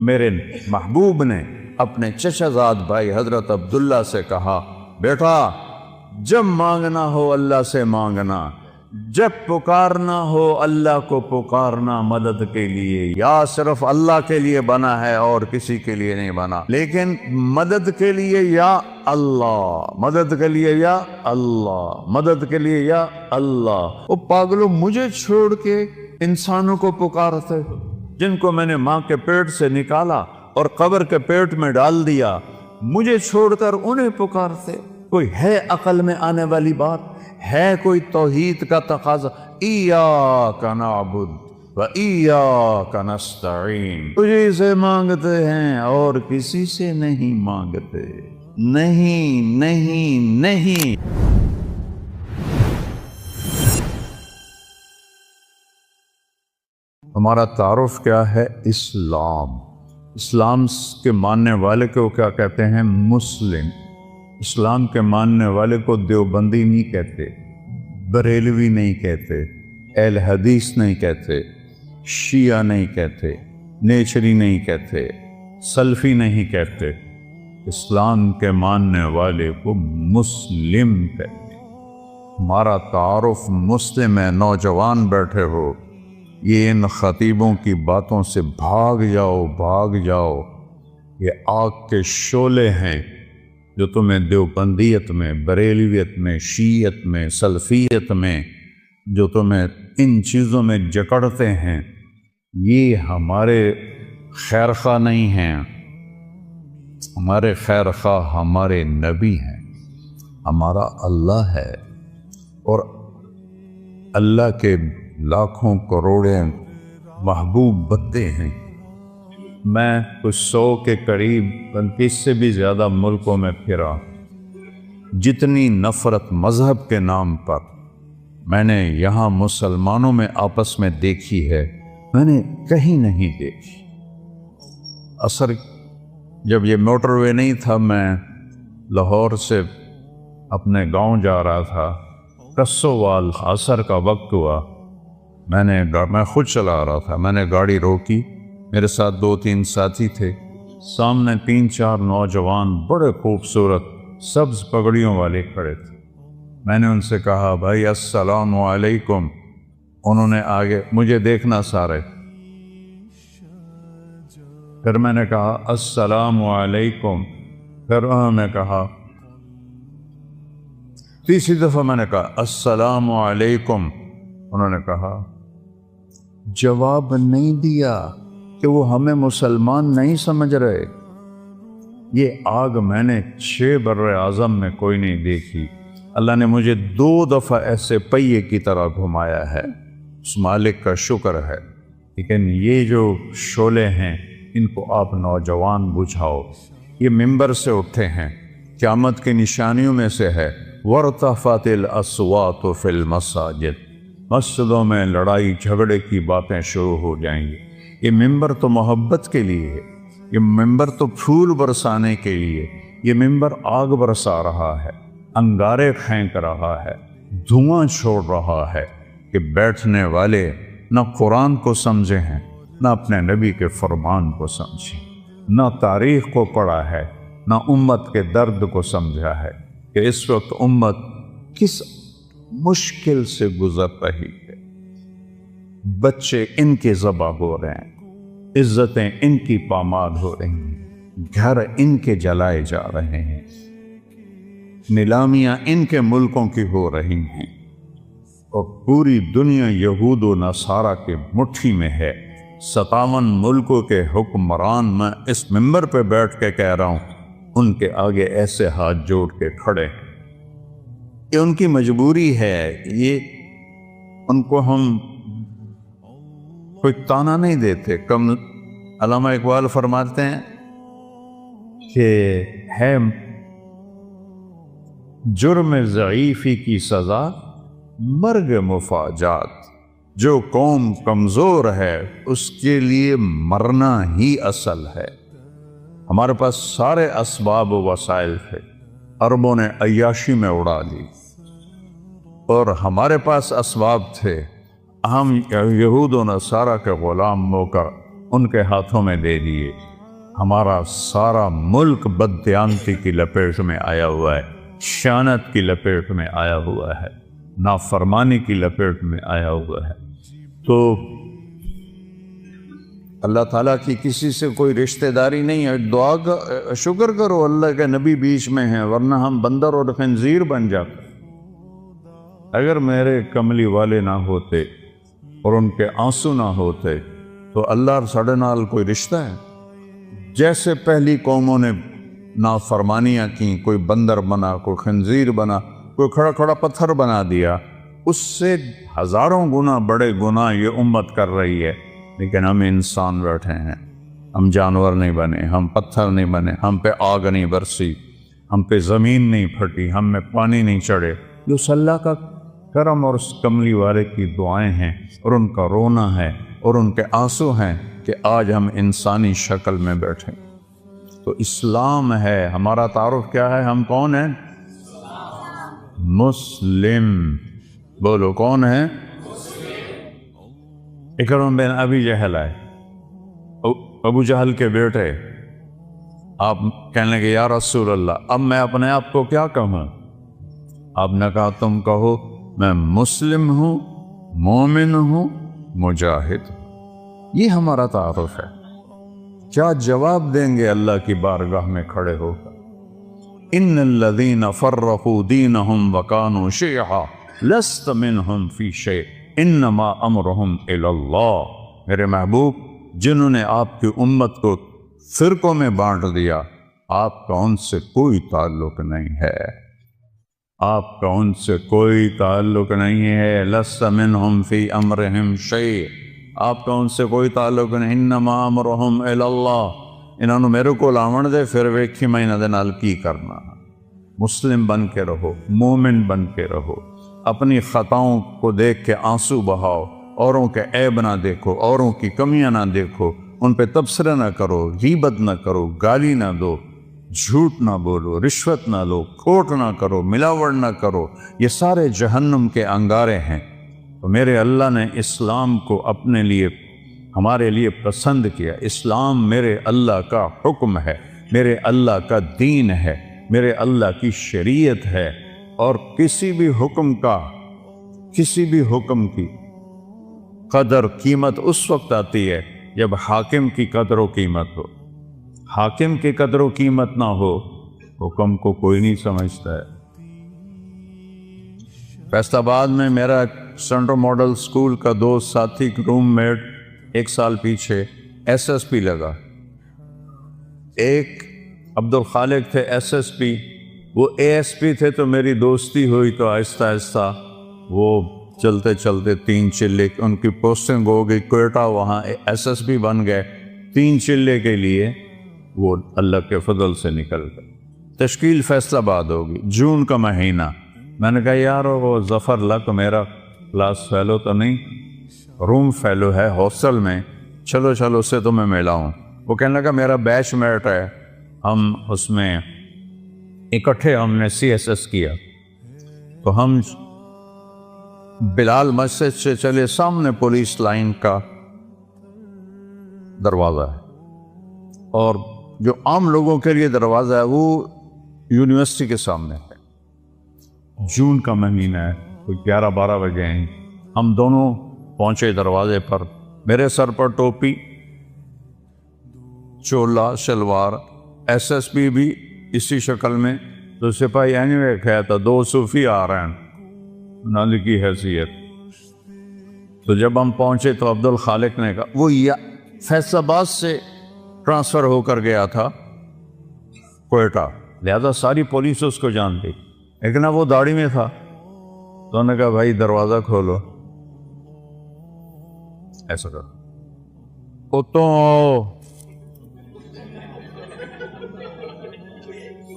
میرے محبوب نے اپنے چچا زاد بھائی حضرت عبداللہ سے کہا، بیٹا جب مانگنا ہو اللہ سے مانگنا، جب پکارنا ہو اللہ کو پکارنا مدد کے لیے، یا صرف اللہ کے لیے بنا ہے اور کسی کے لیے نہیں بنا، لیکن مدد کے لیے یا اللہ، مدد کے لیے یا اللہ، مدد کے لیے یا اللہ۔ وہ پاگلو، مجھے چھوڑ کے انسانوں کو پکارتے جن کو میں نے ماں کے پیٹ سے نکالا اور قبر کے پیٹ میں ڈال دیا، مجھے چھوڑ کر انہیں پکارتے؟ کوئی ہے عقل میں آنے والی بات؟ ہے کوئی توحید کا تقاضا؟ ایاک نعبد و ایاک نستعین، تجھے سے مانگتے ہیں اور کسی سے نہیں مانگتے، نہیں نہیں نہیں۔ ہمارا تعارف کیا ہے؟ اسلام۔ اسلام کے ماننے والے کو کیا کہتے ہیں؟ مسلم۔ اسلام کے ماننے والے کو دیوبندی نہیں کہتے، بریلوی نہیں کہتے، اہل حدیث نہیں کہتے، شیعہ نہیں کہتے، نیچری نہیں کہتے، سلفی نہیں کہتے۔ اسلام کے ماننے والے کو مسلم کہتے ہیں۔ ہمارا تعارف مسلم ہے۔ نوجوان بیٹھے ہو، یہ ان خطیبوں کی باتوں سے بھاگ جاؤ، بھاگ جاؤ۔ یہ آگ کے شعلے ہیں جو تمہیں دیوبندیت میں، بریلویت میں، شیعت میں، سلفیت میں، جو تمہیں ان چیزوں میں جکڑتے ہیں، یہ ہمارے خیرخواہ نہیں ہیں۔ ہمارے خیرخواہ ہمارے نبی ہیں، ہمارا اللہ ہے، اور اللہ کے لاکھوں کروڑیں محبوب بندے ہیں۔ میں کچھ 100 کے قریب، 35 سے بھی زیادہ ملکوں میں پھرا۔ جتنی نفرت مذہب کے نام پر میں نے یہاں مسلمانوں میں آپس میں دیکھی ہے، میں نے کہیں نہیں دیکھی۔ اثر جب یہ موٹر وے نہیں تھا، میں لاہور سے اپنے گاؤں جا رہا تھا، کسووال، عصر کا وقت ہوا، میں خود چلا رہا تھا، میں نے گاڑی روکی، میرے ساتھ 2-3 ساتھی تھے، سامنے 3-4 نوجوان بڑے خوبصورت سبز پگڑیوں والے کھڑے تھے۔ میں نے ان سے کہا، بھائی السلام علیکم۔ انہوں نے آگے مجھے دیکھنا سارے، پھر میں نے کہا السلام علیکم، پھر انہوں نے کہا، تیسری دفعہ میں نے کہا السلام علیکم، انہوں نے کہا، جواب نہیں دیا کہ وہ ہمیں مسلمان نہیں سمجھ رہے۔ یہ آگ میں نے 6 بر اعظم میں کوئی نہیں دیکھی۔ اللہ نے مجھے 2 دفعہ ایسے پہیے کی طرح گھمایا ہے، اس مالک کا شکر ہے۔ لیکن یہ جو شعلے ہیں، ان کو آپ نوجوان بجھاؤ۔ یہ ممبر سے اٹھے ہیں، قیامت کی نشانیوں میں سے ہے، وَارْتَفَعَتِ الْأَصْوَاتُ فِي الْمَسَاجِدِ، مسجدوں میں لڑائی جھگڑے کی باتیں شروع ہو جائیں گی۔ یہ ممبر تو محبت کے لیے ہے، یہ ممبر تو پھول برسانے کے لیے، یہ ممبر آگ برسا رہا ہے، انگارے پھینک رہا ہے، دھواں چھوڑ رہا ہے کہ بیٹھنے والے نہ قرآن کو سمجھے ہیں، نہ اپنے نبی کے فرمان کو سمجھے، نہ تاریخ کو پڑھا ہے، نہ امت کے درد کو سمجھا ہے کہ اس وقت امت کس مشکل سے گزر رہی ہے۔ بچے ان کے ذبح ہو رہے ہیں، عزتیں ان کی پامال ہو رہی ہیں، گھر ان کے جلائے جا رہے ہیں، نیلامیاں ان کے ملکوں کی ہو رہی ہیں، اور پوری دنیا یہود و نصارہ کے مٹھی میں ہے۔ 57 ملکوں کے حکمران، میں اس ممبر پہ بیٹھ کے کہہ رہا ہوں، ان کے آگے ایسے ہاتھ جوڑ کے کھڑے ہیں۔ یہ ان کی مجبوری ہے، یہ ان کو ہم کوئی تانا نہیں دیتے۔ علامہ اقبال فرماتے ہیں کہ ہے جرم ضعیفی کی سزا مرگ مفاجات، جو قوم کمزور ہے اس کے لیے مرنا ہی اصل ہے۔ ہمارے پاس سارے اسباب و وسائل تھے، عربوں نے عیاشی میں اڑا لی، اور ہمارے پاس اسباب تھے، ہم یہود و نصارہ کے غلام ہو کر ان کے ہاتھوں میں دے دیے۔ ہمارا سارا ملک بددیانتی کی لپیٹ میں آیا ہوا ہے، خیانت کی لپیٹ میں آیا ہوا ہے، نافرمانی کی لپیٹ میں آیا ہوا ہے۔ تو اللہ تعالیٰ کی کسی سے کوئی رشتہ داری نہیں ہے۔ دعا کا شکر کرو اللہ کے نبی بیچ میں ہیں، ورنہ ہم بندر اور خنزیر بن جاتے۔ اگر میرے کملی والے نہ ہوتے اور ان کے آنسو نہ ہوتے تو اللہ اور ساڑھے نال کوئی رشتہ ہے؟ جیسے پہلی قوموں نے نافرمانیاں کی، کوئی بندر بنا، کوئی خنزیر بنا، کوئی کھڑا کھڑا پتھر بنا دیا، اس سے ہزاروں گنا بڑے گناہ یہ امت کر رہی ہے۔ لیکن ہم انسان بیٹھے ہیں، ہم جانور نہیں بنے، ہم پتھر نہیں بنے، ہم پہ آگ نہیں برسی، ہم پہ زمین نہیں پھٹی، ہم میں پانی نہیں چڑھے۔ یہ اس اللہ کا کرم اور اس کملی والے کی دعائیں ہیں، اور ان کا رونا ہے اور ان کے آنسو ہیں کہ آج ہم انسانی شکل میں بیٹھے۔ تو اسلام ہے ہمارا تعارف۔ کیا ہے؟ ہم کون ہیں؟ مسلم۔ بولو کون ہے؟ اکرم بن ابی جہل ہے، ابو جہل کے بیٹے۔ آپ کہنے لگے یا رسول اللہ اب میں اپنے آپ کو کیا کہوں؟ آپ نے کہا تم کہو میں مسلم ہوں، مومن ہوں، مجاہد ہوں۔ یہ ہمارا تعارف ہے۔ کیا جواب دیں گے اللہ کی بارگاہ میں کھڑے ہو کر؟ ان الذین فرقوا دینہم وکانوا شیعا لست منہم فی شیء انما امرہم الی اللہ۔ میرے محبوب، جنہوں نے آپ کی امت کو فرقوں میں بانٹ دیا، آپ کا ان سے کوئی تعلق نہیں ہے، آپ کا ان سے کوئی تعلق نہیں ہے۔ لست منہم فی امرہم شیء، آپ کا ان سے کوئی تعلق نہیں۔ انما امرہم الی اللہ، انہوں نے میرے کو لاون دے پھر ویکھی میں انہاں دے نال کی کرنا۔ مسلم بن کے رہو، مومن بن کے رہو، اپنی خطاؤں کو دیکھ کے آنسو بہاؤ، اوروں کے عیب نہ دیکھو، اوروں کی کمیاں نہ دیکھو، ان پہ تبصرہ نہ کرو، غیبت نہ کرو، گالی نہ دو، جھوٹ نہ بولو، رشوت نہ لو، کھوٹ نہ کرو، ملاوٹ نہ کرو۔ یہ سارے جہنم کے انگارے ہیں۔ تو میرے اللہ نے اسلام کو اپنے لیے، ہمارے لیے پسند کیا۔ اسلام میرے اللہ کا حکم ہے، میرے اللہ کا دین ہے، میرے اللہ کی شریعت ہے۔ اور کسی بھی حکم کی قدر قیمت اس وقت آتی ہے جب حاکم کی قدر و قیمت ہو۔ حاکم کی قدر و قیمت نہ ہو، حکم کو کوئی نہیں سمجھتا ہے۔ فیصل آباد میں میرا سینٹرل ماڈل اسکول کا دوست ساتھی روم میٹ 1 سال پیچھے ایس ایس پی لگا۔ ایک عبدالخالق تھے ایس ایس پی، وہ اے ایس پی تھے، تو میری دوستی ہوئی تو آہستہ آہستہ وہ چلتے چلتے 3 چلے ان کی پوسٹنگ ہو گئی کوئٹہ، وہاں ایس ایس پی بن گئے۔ 3 چلے کے لیے وہ اللہ کے فضل سے نکل گئے۔ تشکیل فیصل آباد ہوگی، جون کا مہینہ۔ میں نے کہا یار وہ ظفر لک میرا کلاس فیلو تو نہیں، روم فیلو ہے ہاسٹل میں، چلو اس سے تو میں ملا ہوں۔ وہ کہنے لگا میرا بیچ میٹ ہے، ہم اس میں اکٹھے ہم نے سی ایس ایس کیا۔ تو ہم بلال مسجد سے چلے، سامنے پولیس لائن کا دروازہ ہے، اور جو عام لوگوں کے لیے دروازہ ہے وہ یونیورسٹی کے سامنے ہے۔ جون کا مہینہ ہے، کوئی 11-12 بجے ہیں، ہم دونوں پہنچے دروازے پر۔ میرے سر پر ٹوپی، چولا شلوار، ایس ایس پی بھی اسی شکل میں، تو سپاہی اینوے کہا تھا 2 صوفی آ رہے ہیں نال کی حیثیت۔ تو جب ہم پہنچے تو عبدالخالق نے کہا، وہ فیصل آباد سے ٹرانسفر ہو کر گیا تھا کوئٹہ، لہذا ساری پولیس اس کو جانتی، لیکن وہ داڑھی میں تھا۔ تو انہوں نے کہا بھائی دروازہ کھولو، ایسا کرو، اتوں آؤ۔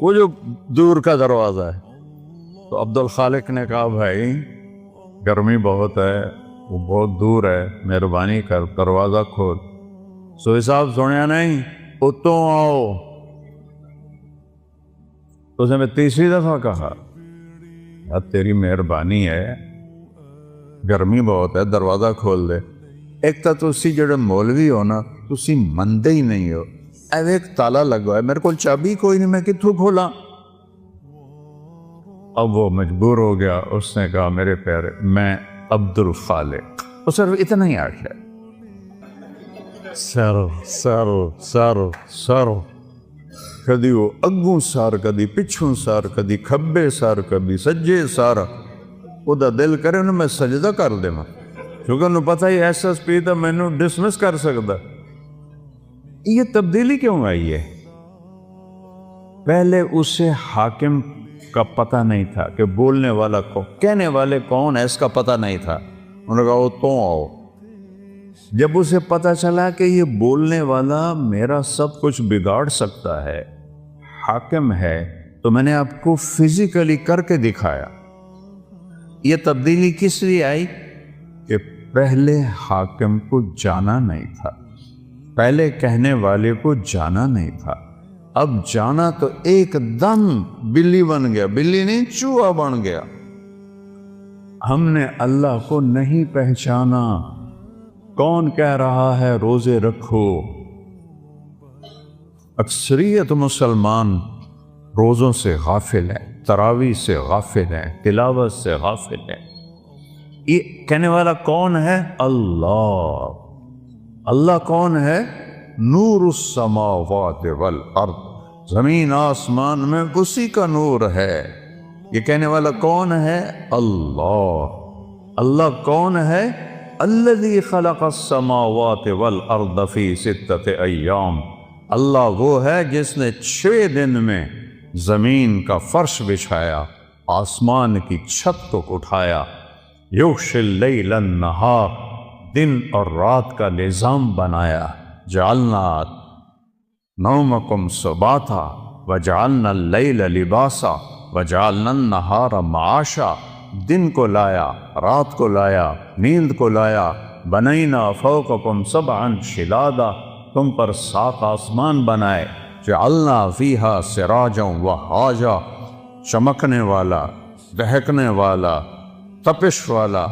وہ جو دور کا دروازہ ہے، تو عبدالخالق نے کہا بھائی گرمی بہت ہے، وہ بہت دور ہے، مہربانی کر دروازہ کھول۔ سو صاحب سنیا نہیں، اتوں آؤ۔ تو اسے میں تیسری دفعہ کہا یار تیری مہربانی ہے، گرمی بہت ہے، دروازہ کھول دے۔ ایک تو تسی جڑے مولوی ہو نا، تسی مندے ہی نہیں ہو، اب ایک تالا لگا ہے، میرے کو چابی کوئی نہیں، میں کتوں کھولا؟ اب وہ مجبور ہو گیا، اس نے کہا میرے پیارے میں عبد الخالق، وہ صرف اتنا ہی آٹھ ہے، سر سر سر سر، کدی وہ اگوں سار، کدی پچھوں سار، کدی کھبے سار، کدی سجے سار، وہ دا دل کرے انہوں میں سجدہ کر دے ماں، کیونکہ انہوں پتہ ہی ایس ایس پی دا میں انہوں ڈسمس کر سکتا۔ یہ تبدیلی کیوں آئی ہے؟ پہلے اسے حاکم کا پتہ نہیں تھا کہ بولنے والا کون، کہنے والے کون ہے، اس کا پتہ نہیں تھا۔ انہوں نے کہا وہ تو آؤ۔ جب اسے پتہ چلا کہ یہ بولنے والا میرا سب کچھ بگاڑ سکتا ہے، حاکم ہے، تو میں نے آپ کو فزیکلی کر کے دکھایا۔ یہ تبدیلی کس لیے آئی؟ کہ پہلے حاکم کو جانا نہیں تھا، پہلے کہنے والے کو جانا نہیں تھا، اب جانا تو ایک دم بلی بن گیا، بلی نہیں چوہا بن گیا۔ ہم نے اللہ کو نہیں پہچانا۔ کون کہہ رہا ہے روزے رکھو؟ اکثریت مسلمان روزوں سے غافل ہیں، تراویح سے غافل ہیں، تلاوت سے غافل ہیں۔ یہ کہنے والا کون ہے؟ اللہ۔ اللہ کون ہے؟ نور السماوات والارض، زمین آسمان میں اسی کا نور ہے۔ یہ کہنے والا کون ہے؟ اللہ۔ اللہ کون ہے؟ الذی خلق السماوات والارض فی 6 ایام، اللہ وہ ہے جس نے 6 دن میں زمین کا فرش بچھایا، آسمان کی چھت کو اٹھایا۔ یغشی اللیل النہار، دن اور رات کا نظام بنایا۔ جعلنا نومکم سباتا وجعلنا اللیل لباسا وجعلنا النہار معاشا، دن کو لایا، رات کو لایا، نیند کو لایا۔ بنینا فوقکم سبعا شدادا، تم پر 7 آسمان بنائے۔ جعلنا فیہا سراجا وہاجا، چمکنے والا، دہکنے والا، تپش والا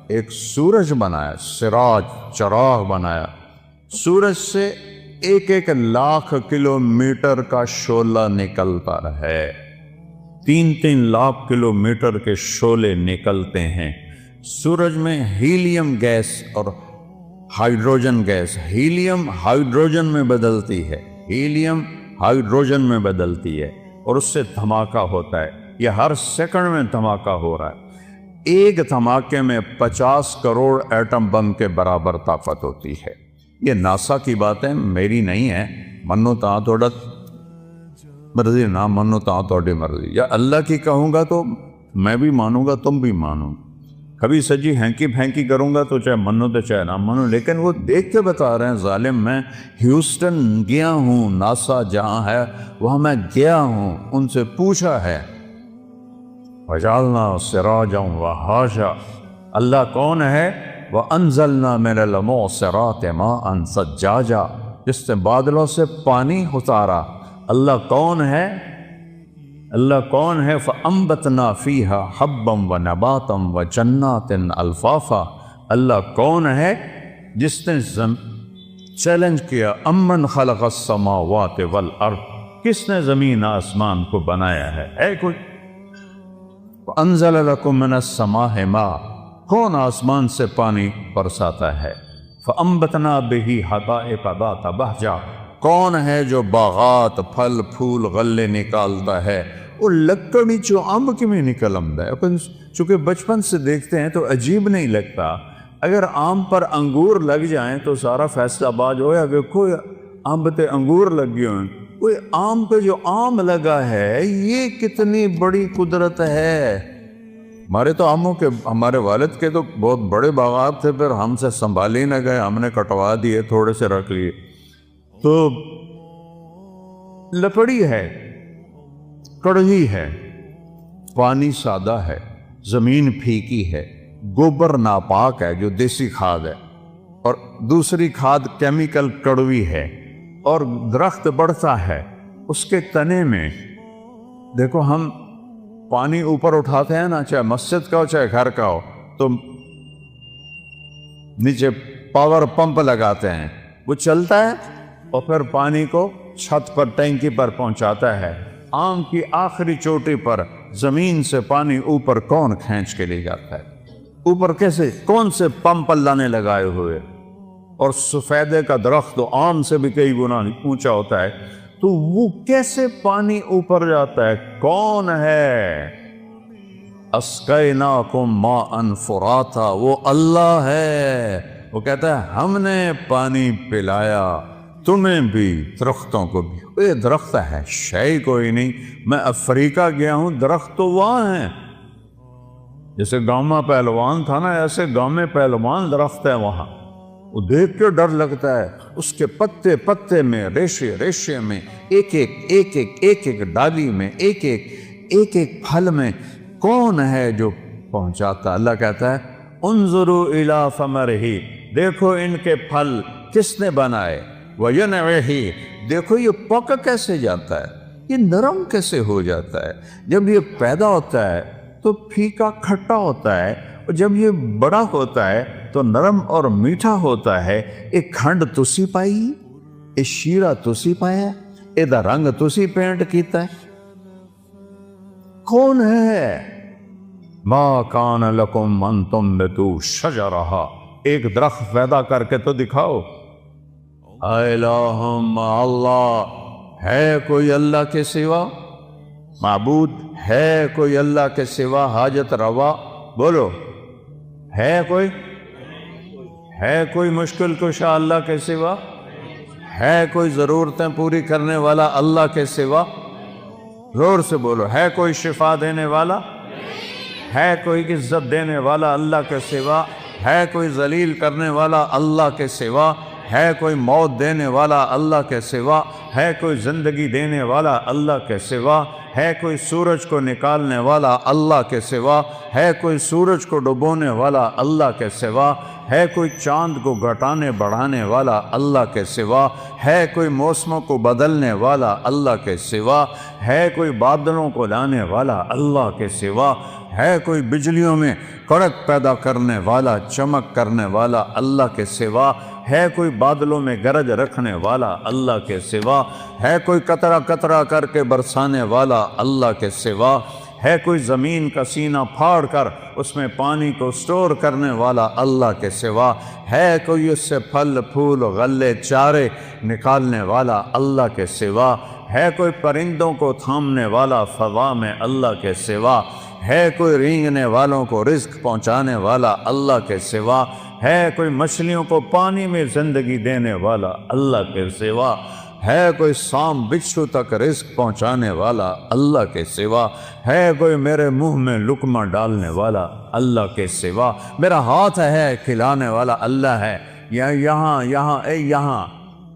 ایک سورج بنایا، سراج چراغ بنایا۔ سورج سے 1 لاکھ کلومیٹر کا شعلہ نکلتا ہے، 3 لاکھ کلومیٹر کے شعلے نکلتے ہیں۔ سورج میں ہیلیم گیس اور ہائیڈروجن گیس، ہیلیم ہائیڈروجن میں بدلتی ہے، ہیلیم ہائیڈروجن میں بدلتی ہے، اور اس سے دھماکہ ہوتا ہے۔ یہ ہر سیکنڈ میں دھماکہ ہو رہا ہے۔ ایک دھماکے میں 50 کروڑ ایٹم بم کے برابر طاقت ہوتی ہے۔ یہ ناسا کی باتیں میری نہیں ہے، منو تاں توڑا مرضی، نہ منو تاں توڑی مرضی، یا اللہ کی کہوں گا تو میں بھی مانوں گا، تم بھی مانو۔ کبھی سجی ہینکی پھینکی کروں گا تو چاہے منو تو چاہے نہ منو، لیکن وہ دیکھ کے بتا رہے ہیں ظالم۔ میں ہیوسٹن گیا ہوں، ناسا جہاں ہے وہاں میں گیا ہوں، ان سے پوچھا ہے۔ وَجَعَلْنَا سِرَاجًا وَهَاجًا، اللہ کون ہے؟ وَأَنزَلْنَا مِنَ الْمُعْصِرَاتِ مَاءً ثَجَّاجًا، جس نے بادلوں سے پانی اتارا۔ اللہ کون ہے؟ اللہ کون ہے؟ فَأَنبَتْنَا فِيهَا حَبًّا وَنَبَاتًا وَجَنَّاتٍ أَلْفَافًا، اللہ کون ہے جس نے چیلنج کیا، أَمَّنْ خَلَقَ السَّمَاوَاتِ وَالْأَرْضِ، کس نے زمین آسمان کو بنایا ہے کوئی؟ وَأَنزَلَ لَكُم مِّنَ السَّمَاءِ مَاءً، کون آسمان سے پانی برساتا ہے؟ فَأَنبَتْنَا بِهِ حَدَائِقَ ذَاتَ بَهْجَةٍ، کون ہے جو باغات پھل پھول غلے نکالتا ہے؟ وہ لکڑی چو امب کی میں نکل آمدا ہے۔ چونکہ بچپن سے دیکھتے ہیں تو عجیب نہیں لگتا۔ اگر آم پر انگور لگ جائیں تو سارا فیصلہ آباد ہویا کہ کوئی امب تے انگور لگے ہوئے، کوئی آم پہ جو آم لگا ہے، یہ کتنی بڑی قدرت ہے۔ ہمارے تو آموں کے، ہمارے والد کے تو بہت بڑے باغات تھے، پھر ہم سے سنبھال ہی نہ گئے، ہم نے کٹوا دیے، تھوڑے سے رکھ لیے۔ تو لکڑی ہے، کڑوی ہے، پانی سادہ ہے، زمین پھیکی ہے، گوبر ناپاک ہے جو دیسی کھاد ہے، اور دوسری کھاد کیمیکل کڑوی ہے، اور درخت بڑھتا ہے اس کے تنے میں۔ دیکھو ہم پانی اوپر اٹھاتے ہیں نا، چاہے مسجد کا ہو چاہے گھر کا ہو، تو نیچے پاور پمپ لگاتے ہیں، وہ چلتا ہے اور پھر پانی کو چھت پر ٹینکی پر پہنچاتا ہے، آم کی آخری چوٹی پر زمین سے پانی اوپر کون کھینچ کے لے جاتا ہے؟ اوپر کیسے؟ کون سے پمپ اللہ نے لگائے ہوئے؟ اور سفیدے کا درخت تو آم سے بھی کئی گنا اونچا ہوتا ہے، تو وہ کیسے پانی اوپر جاتا ہے؟ کون ہے؟ اسقیناکم ماء فراتا، وہ اللہ ہے۔ وہ کہتا ہے ہم نے پانی پلایا تمہیں بھی، درختوں کو بھی۔ یہ درخت ہے شے کوئی نہیں، میں افریقہ گیا ہوں، درخت تو وہاں ہیں، جیسے گاؤں میں پہلوان تھا نا، ایسے گاؤں میں پہلوان درخت ہے وہاں، وہ دیکھ کے ڈر لگتا ہے۔ اس کے پتے پتے میں، ریشے ریشے میں، ایک ایک ڈالی میں، ایک ایک پھل میں کون ہے جو پہنچاتا؟ اللہ کہتا ہے انظروا الی ثمرہ، دیکھو ان کے پھل کس نے بنائے، وینعہ، دیکھو یہ پک کیسے جاتا ہے، یہ نرم کیسے ہو جاتا ہے۔ جب یہ پیدا ہوتا ہے تو پھیکا کھٹا ہوتا ہے، اور جب یہ بڑا ہوتا ہے تو نرم اور میٹھا ہوتا ہے۔ ایک کھنڈ تسی پائی، ایک شیرہ تسی پایا، ایدہ رنگ تسی پینٹ کیتا ہے۔ کون ہے؟ ما کان لکم ان تنبتوا شجرہا، ایک درخت پیدا کر کے تو دکھاؤ۔ الہم اللہ، ہے کوئی اللہ کے سوا معبود؟ ہے کوئی اللہ کے سوا حاجت روا؟ بولو، ہے کوئی؟ ہے کوئی مشکل کشا اللہ کے سوا؟ ہے کوئی ضرورتیں پوری کرنے والا اللہ کے سوا؟ زور سے بولو، ہے کوئی شفا دینے والا؟ ہے کوئی عزت دینے والا اللہ کے سوا؟ ہے کوئی ذلیل کرنے والا اللہ کے سوا؟ ہے کوئی موت دینے والا اللہ کے سوا؟ ہے کوئی زندگی دینے والا اللہ کے سوا؟ ہے کوئی سورج کو نکالنے والا اللہ کے سوا؟ ہے کوئی سورج کو ڈبونے والا اللہ کے سوا؟ ہے کوئی چاند کو گھٹانے بڑھانے والا اللہ کے سوا؟ ہے کوئی موسموں کو بدلنے والا اللہ کے سوا؟ ہے کوئی بادلوں کو لانے والا اللہ کے سوا؟ ہے کوئی بجلیوں میں کڑک پیدا کرنے والا، چمک کرنے والا اللہ کے سوا؟ ہے کوئی بادلوں میں گرج رکھنے والا اللہ کے سوا؟ ہے کوئی قطرہ قطرہ کر کے برسانے والا اللہ کے سوا؟ ہے کوئی زمین کا سینہ پھاڑ کر اس میں پانی کو سٹور کرنے والا اللہ کے سوا؟ ہے کوئی اس سے پھل پھول غلے چارے نکالنے والا اللہ کے سوا؟ ہے کوئی پرندوں کو تھامنے والا فضا میں اللہ کے سوا؟ ہے کوئی رینگنے والوں کو رزق پہنچانے والا اللہ کے سوا؟ ہے کوئی مچھلیوں کو پانی میں زندگی دینے والا اللہ کے سوا؟ ہے کوئی سام بچھو تک رزق پہنچانے والا اللہ کے سوا؟ ہے کوئی میرے منہ میں لقمہ ڈالنے والا اللہ کے سوا؟ میرا ہاتھ ہے کھلانے والا اللہ ہے، یا یہاں یہاں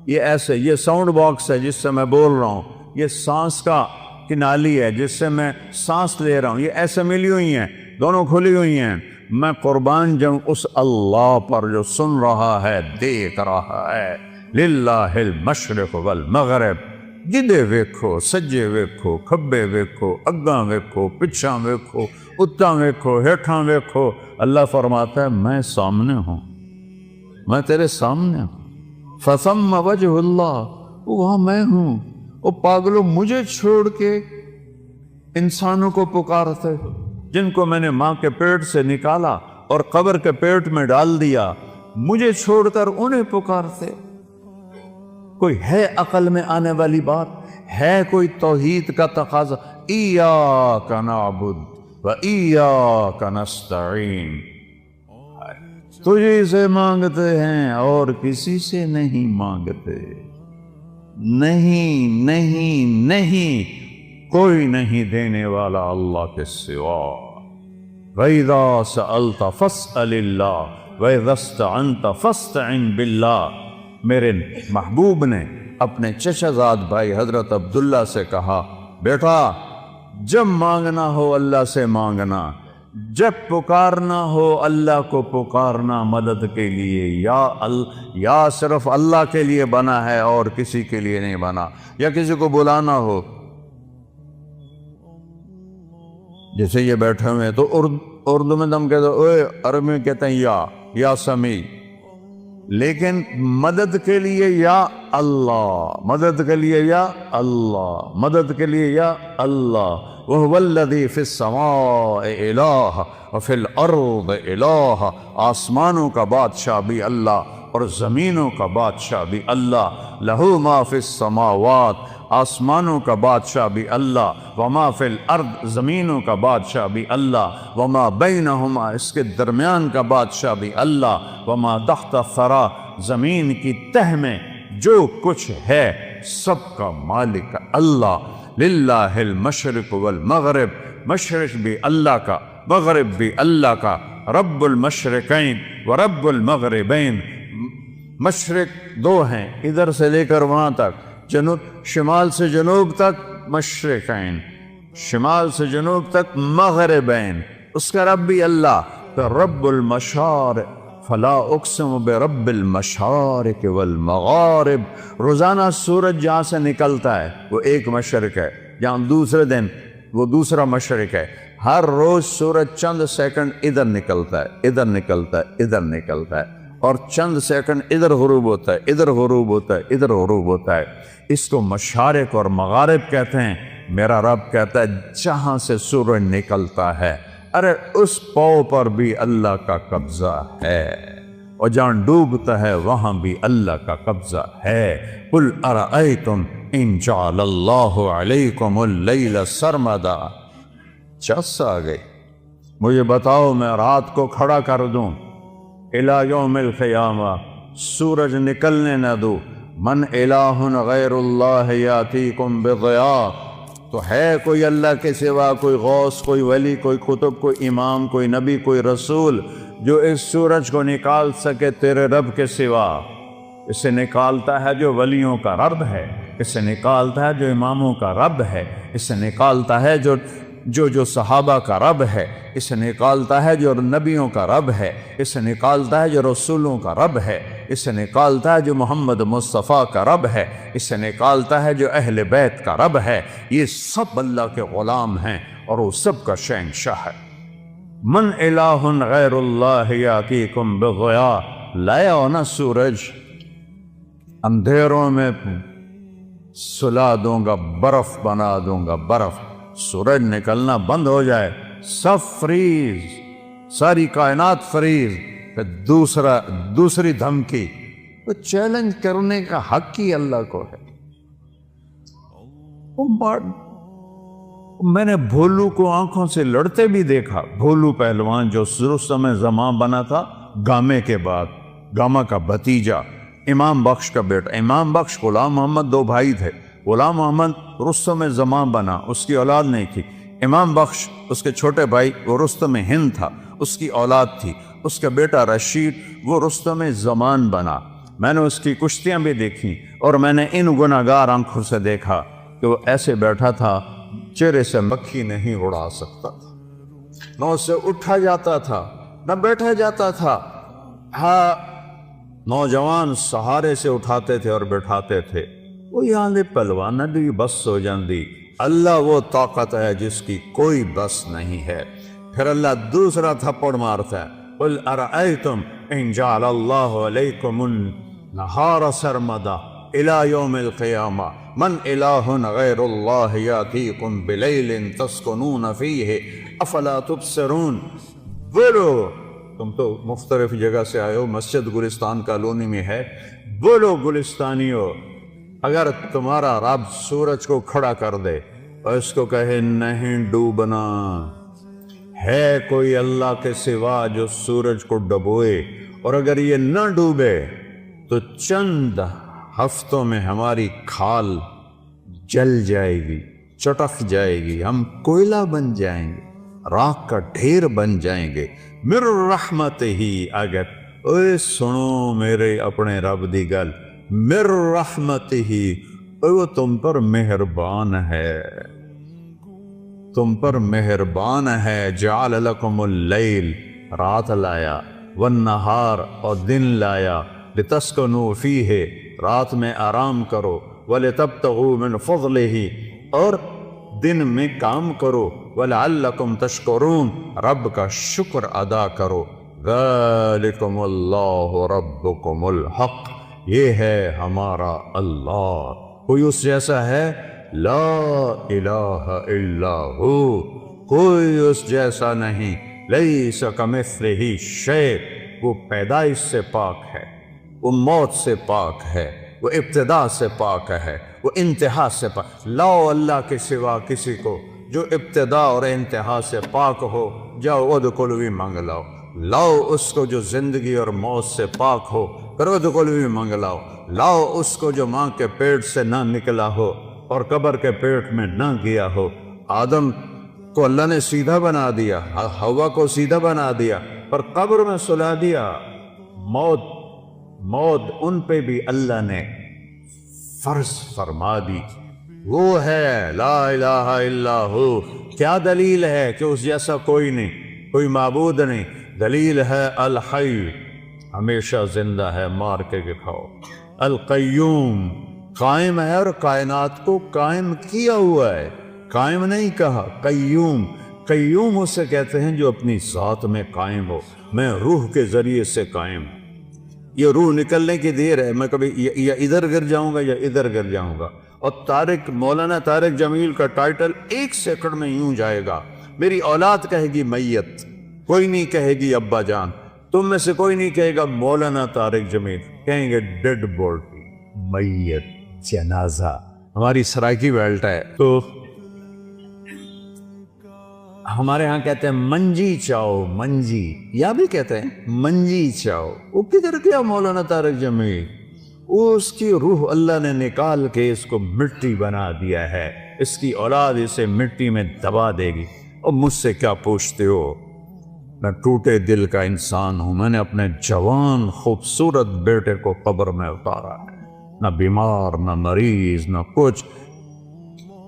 یہ ایسے، یہ ساؤنڈ باکس ہے جس سے میں بول رہا ہوں، یہ سانس کا کنالی ہے جس سے میں سانس لے رہا ہوں، یہ ایسے ملی ہوئی ہیں، دونوں کھلی ہوئی ہیں۔ میں قربان جاؤں اس اللہ پر جو سن رہا ہے، دیکھ رہا ہے۔ للہ المشرق والمغرب، جدے ویکھو سجے ویکھو، کھبے ویکھو، اگاں ویکھو، پچھاں ویکھو، اتاں ویکھو، ہیٹھاں ویکھو، اللہ فرماتا ہے میں سامنے ہوں، میں تیرے سامنے ہوں۔ فثم وجہ اللہ، وہاں میں ہوں۔ وہ پاگلوں، مجھے چھوڑ کے انسانوں کو پکارتے ہو جن کو میں نے ماں کے پیٹ سے نکالا اور قبر کے پیٹ میں ڈال دیا، مجھے چھوڑ کر انہیں پکارتے؟ کوئی ہے عقل میں آنے والی بات؟ ہے کوئی توحید کا تقاضا؟ ایاک نعبد و ایاک نستعین، تجھے سے مانگتے ہیں اور کسی سے نہیں مانگتے۔ نہیں نہیں نہیں، کوئی نہیں دینے والا اللہ کے سوا۔ وَإِذَا سَأَلْتَ فَاسْأَلِ اللَّهَ وَإِذَا اسْتَعَنْتَ فَاسْتَعِنْ بِاللَّهِ۔ میرے محبوب نے اپنے چچا زاد بھائی حضرت عبداللہ سے کہا، بیٹا جب مانگنا ہو اللہ سے مانگنا، جب پکارنا ہو اللہ کو پکارنا مدد کے لیے، یا صرف اللہ کے لیے بنا ہے اور کسی کے لیے نہیں بنا، یا کسی کو بلانا ہو، جیسے یہ بیٹھے ہوئے تو اردو میں دم کہتے ہیں، اوے، عربی میں کہتے ہیں یا سمیع، لیکن مدد کے لیے یا اللہ، مدد کے لیے یا اللہ، مدد کے لیے یا اللہ۔ وَهُوَ الَّذِي فِي السَّمَاءِ إِلَٰهٌ وَفِي الْأَرْضِ إِلَٰهٌ، آسمانوں کا بادشاہ بھی اللہ اور زمینوں کا بادشاہ بھی اللہ۔ لَهُ مَا فِي السَّمَاوَاتِ، آسمانوں کا بادشاہ بھی اللہ، وَمَا فِي الْأَرْضِ، زمینوں کا بادشاہ بھی اللہ، وَمَا بَيْنَهُمَا، اس کے درمیان کا بادشاہ بھی اللہ، وَمَا تَحْتَ الثَّرَىٰ، زمین کی تہ میں جو کچھ ہے سب کا مالک اللہ۔ لِلَّهِ الْمَشْرِقُ وَالْمَغْرِبُ، مشرق بھی اللہ کا، مغرب بھی اللہ کا۔ رب المشرقین ورب المغربین، مشرق دو ہیں، ادھر سے لے کر وہاں تک، جنوب شمال سے جنوب تک مشرقین، شمال سے جنوب تک مغربین، اس کا رب بھی اللہ۔ تو رب المشارق، فلا اقسم برب المشارق والمغارب، روزانہ سورج جہاں سے نکلتا ہے وہ ایک مشرق ہے، جہاں دوسرے دن وہ دوسرا مشرق ہے۔ ہر روز سورج چند سیکنڈ ادھر نکلتا ہے، ادھر نکلتا ہے، ادھر نکلتا ہے، اور چند سیکنڈ ادھر غروب ہوتا ہے، ادھر غروب ہوتا ہے، ادھر غروب ہوتا ہے۔ اس کو مشارق اور مغارب کہتے ہیں۔ میرا رب کہتا ہے جہاں سے سورج نکلتا ہے، ارے اس پاؤں پر بھی اللہ کا قبضہ ہے، اور جہاں ڈوبتا ہے وہاں بھی اللہ کا قبضہ ہے۔ قُلْ أَرَأَيْتُمْ إِنْ جَعَلَ اللَّهُ عَلَيْكُمُ اللَّيْلَ سَرْمَدًا، چس آ گئی، مجھے بتاؤ میں رات کو کھڑا کر دوں اِلَى يَوْمِ الْقِيَامَةِ، سورج نکلنے نہ دوں، من الہ غیر اللہ یاتیکم بضیاء، تو ہے کوئی اللہ کے سوا، کوئی غوث، کوئی ولی، کوئی قطب، کوئی امام، کوئی نبی، کوئی رسول جو اس سورج کو نکال سکے تیرے رب کے سوا؟ اسے نکالتا ہے جو ولیوں کا رب ہے، اسے نکالتا ہے جو اماموں کا رب ہے، اسے نکالتا ہے جو صحابہ کا رب ہے، اسے نکالتا ہے جو نبیوں کا رب ہے، اسے نکالتا ہے جو رسولوں کا رب ہے، اسے نکالتا ہے جو محمد مصطفیٰ کا رب ہے، اسے نکالتا ہے جو اہل بیت کا رب ہے۔ یہ سب اللہ کے غلام ہیں اور وہ سب کا شہنشاہ ہے۔ من الہ غیر اللہ یاتیکم بضیاء، لایا ہو نا سورج، اندھیروں میں سلا دوں گا، برف بنا دوں گا، برف، سورج نکلنا بند ہو جائے، سب فریز، ساری کائنات فریز، پھر دوسری دھمکی، تو چیلنج کرنے کا حق ہی اللہ کو ہے۔ میں نے بھولو کو آنکھوں سے لڑتے بھی دیکھا، بھولو پہلوان جو رستم زماں بنا تھا گامے کے بعد، گاما کا بھتیجا، امام بخش کا بیٹا، امام بخش غلام محمد دو بھائی تھے، غلام محمد رستم زماں بنا، اس کی اولاد نہیں تھی، امام بخش اس کے چھوٹے بھائی وہ رستم ہند تھا، اس کی اولاد تھی، اس کا بیٹا رشید وہ رستم زمان بنا۔ میں نے اس کی کشتیاں بھی دیکھیں، اور میں نے ان گناہگار آنکھوں سے دیکھا کہ وہ ایسے بیٹھا تھا، چہرے سے مکھی نہیں اڑا سکتا تھا، نہ اسے اٹھا جاتا تھا نہ بیٹھا جاتا تھا۔ ہاں، نوجوان سہارے سے اٹھاتے تھے اور بیٹھاتے تھے، وہ یہاں دے پہلوانا بھی بس ہو جاندی۔ اللہ وہ طاقت ہے جس کی کوئی بس نہیں ہے۔ پھر اللہ دوسرا تھپڑ مارتا ہے، قُلْ أَرَأَيْتُمْ إِنْ جَعَلَ اللَّهُ عَلَيْكُمُ النَّهَارَ سَرْمَدًا إِلَى يَوْمِ الْقِيَامَةِ مَنْ إِلَٰهٌ غَيْرُ اللَّهِ يَأْتِيكُمْ بِلَيْلٍ تَسْكُنُونَ فِيهِ أَفَلَا تُبْصِرُونَ۔ بولو، تم تو مختلف جگہ سے آئے ہو، مسجد گلستان کالونی میں ہے، بولو گلستانیو، اگر تمہارا رب سورج کو کھڑا کر دے اور اس کو کہے نہیں ڈوبنا، ہے کوئی اللہ کے سوا جو سورج کو ڈبوئے، اور اگر یہ نہ ڈوبے تو چند ہفتوں میں ہماری کھال جل جائے گی، چٹک جائے گی، ہم کوئلہ بن جائیں گے، راکھ کا ڈھیر بن جائیں گے۔ مر رحمت ہی، اگر اے سنو میرے اپنے رب دی گل، مر رحمت ہی، وہ تم پر مہربان ہے، تم پر مہربان ہے۔ جعل لکم اللیل، رات لایا، والنہار، اور دن لایا، لتسکنوا فیہ، رات میں آرام کرو، ولتبتغوا من فضلہ، اور دن میں کام کرو، ولعلکم تشکرون، رب کا شکر ادا کرو۔ ذالکم اللہ ربکم الحق، یہ ہے ہمارا اللہ، کوئی اس جیسا ہے؟ لا الہ الا ہو، کوئی اس جیسا نہیں، لیس کمثلہ شیء، وہ پیدائش سے پاک ہے، وہ موت سے پاک ہے، وہ ابتدا سے پاک ہے، وہ انتہا سے پاک۔ لاؤ اللہ کے سوا کسی کو جو ابتدا اور انتہا سے پاک ہو، جاؤ ادخلوا مانگ لاؤ۔ لاؤ اس کو جو زندگی اور موت سے پاک ہو، پھر ادخلوا مانگ لاؤ۔ لاؤ اس کو جو ماں کے پیٹ سے نہ نکلا ہو اور قبر کے پیٹ میں نہ گیا ہو۔ آدم کو اللہ نے سیدھا بنا دیا، حوا کو سیدھا بنا دیا، پر قبر میں سلا دیا۔ موت ان پہ بھی اللہ نے فرض فرما دی۔ وہ ہے لا الہ الا ہو۔ کیا دلیل ہے کہ اس جیسا کوئی نہیں، کوئی معبود نہیں؟ دلیل ہے الحی، ہمیشہ زندہ ہے، مار کے دکھاؤ۔ القیوم، قائم ہے اور کائنات کو قائم کیا ہوا ہے، قائم نہیں کہا، قیوم۔ قیوم اسے کہتے ہیں جو اپنی ذات میں قائم ہو۔ میں روح کے ذریعے سے قائم ہوں، یہ روح نکلنے کی دیر ہے، میں کبھی یا ادھر گر جاؤں گا یا ادھر گر جاؤں گا۔ اور مولانا طارق جمیل کا ٹائٹل 1 سیکنڈ میں یوں جائے گا، میری اولاد کہے گی میت، کوئی نہیں کہے گی ابا جان، تم میں سے کوئی نہیں کہے گا مولانا طارق جمیل، کہیں گے ڈیڈ باڈی، میت، جنازہ۔ ہماری سرائکی بیلٹ ہے تو ہمارے ہاں کہتے ہیں منجی چاؤ، منجی، یا بھی کہتے ہیں منجی چاؤ۔ وہ کدھر گیا مولانا طارق جمیل؟ اس کی روح اللہ نے نکال کے اس کو مٹی بنا دیا ہے، اس کی اولاد اسے مٹی میں دبا دے گی۔ اور مجھ سے کیا پوچھتے ہو؟ میں ٹوٹے دل کا انسان ہوں، میں نے اپنے جوان خوبصورت بیٹے کو قبر میں اتارا ہے، نہ بیمار نہ مریض نہ کچھ،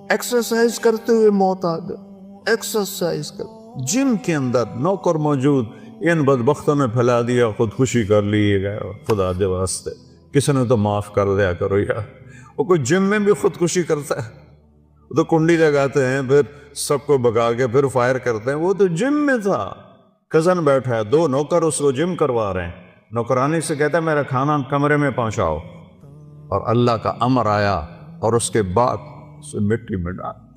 ایکسرسائز کرتے ہوئے موت آ گئی۔ ایکسرسائز کر، جم کے اندر نوکر موجود، ان بدبختوں نے پھیلا دیا، خودکشی کر لیے گئے، خدا دے واسطے کسی نے تو معاف کر دیا کرو یار۔ وہ کوئی جم میں بھی خودکشی کرتا ہے؟ وہ تو کنڈی لگاتے ہیں، پھر سب کو بگا کے پھر فائر کرتے ہیں۔ وہ تو جم میں تھا، کزن بیٹھا ہے، 2 نوکر اس کو جم کروا رہے ہیں، نوکرانی سے کہتا ہے میرا کھانا کمرے میں پہنچاؤ، اور اللہ کا امر آیا اور اس کے بعد اسے مٹی میں ڈال۔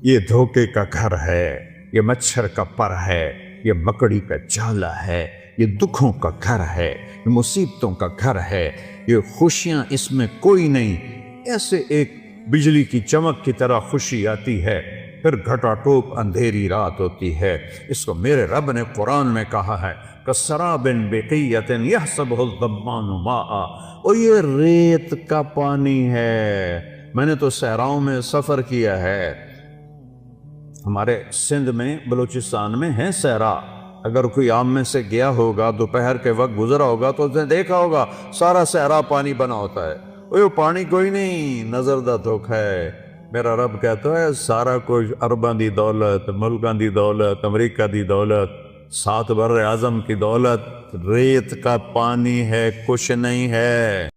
یہ دھوکے کا گھر ہے، یہ مچھر کا پر ہے، یہ مکڑی کا جالا ہے، یہ دکھوں کا گھر ہے، یہ مصیبتوں کا گھر ہے، یہ خوشیاں اس میں کوئی نہیں۔ ایسے ایک بجلی کی چمک کی طرح خوشی آتی ہے، پھر گھٹا ٹوپ اندھیری رات ہوتی ہے۔ اس کو میرے رب نے قرآن میں کہا ہے کسراب بقیۃ یحسبہ الظمآن ماء، اور یہ ریت کا پانی ہے۔ میں نے تو صحراؤں میں سفر کیا ہے، ہمارے سندھ میں بلوچستان میں ہے صحرا، اگر کوئی عام میں سے گیا ہوگا دوپہر کے وقت گزرا ہوگا تو اس نے دیکھا ہوگا سارا صحرا پانی بنا ہوتا ہے، وہ پانی کوئی نہیں، نظر دا دھوکا ہے۔ میرا رب کہتا ہے سارا کچھ، ارباں دی دولت، ملکاں دی دولت، امریکہ دی دولت، 7 بر اعظم کی دولت ریت کا پانی ہے، کچھ نہیں ہے۔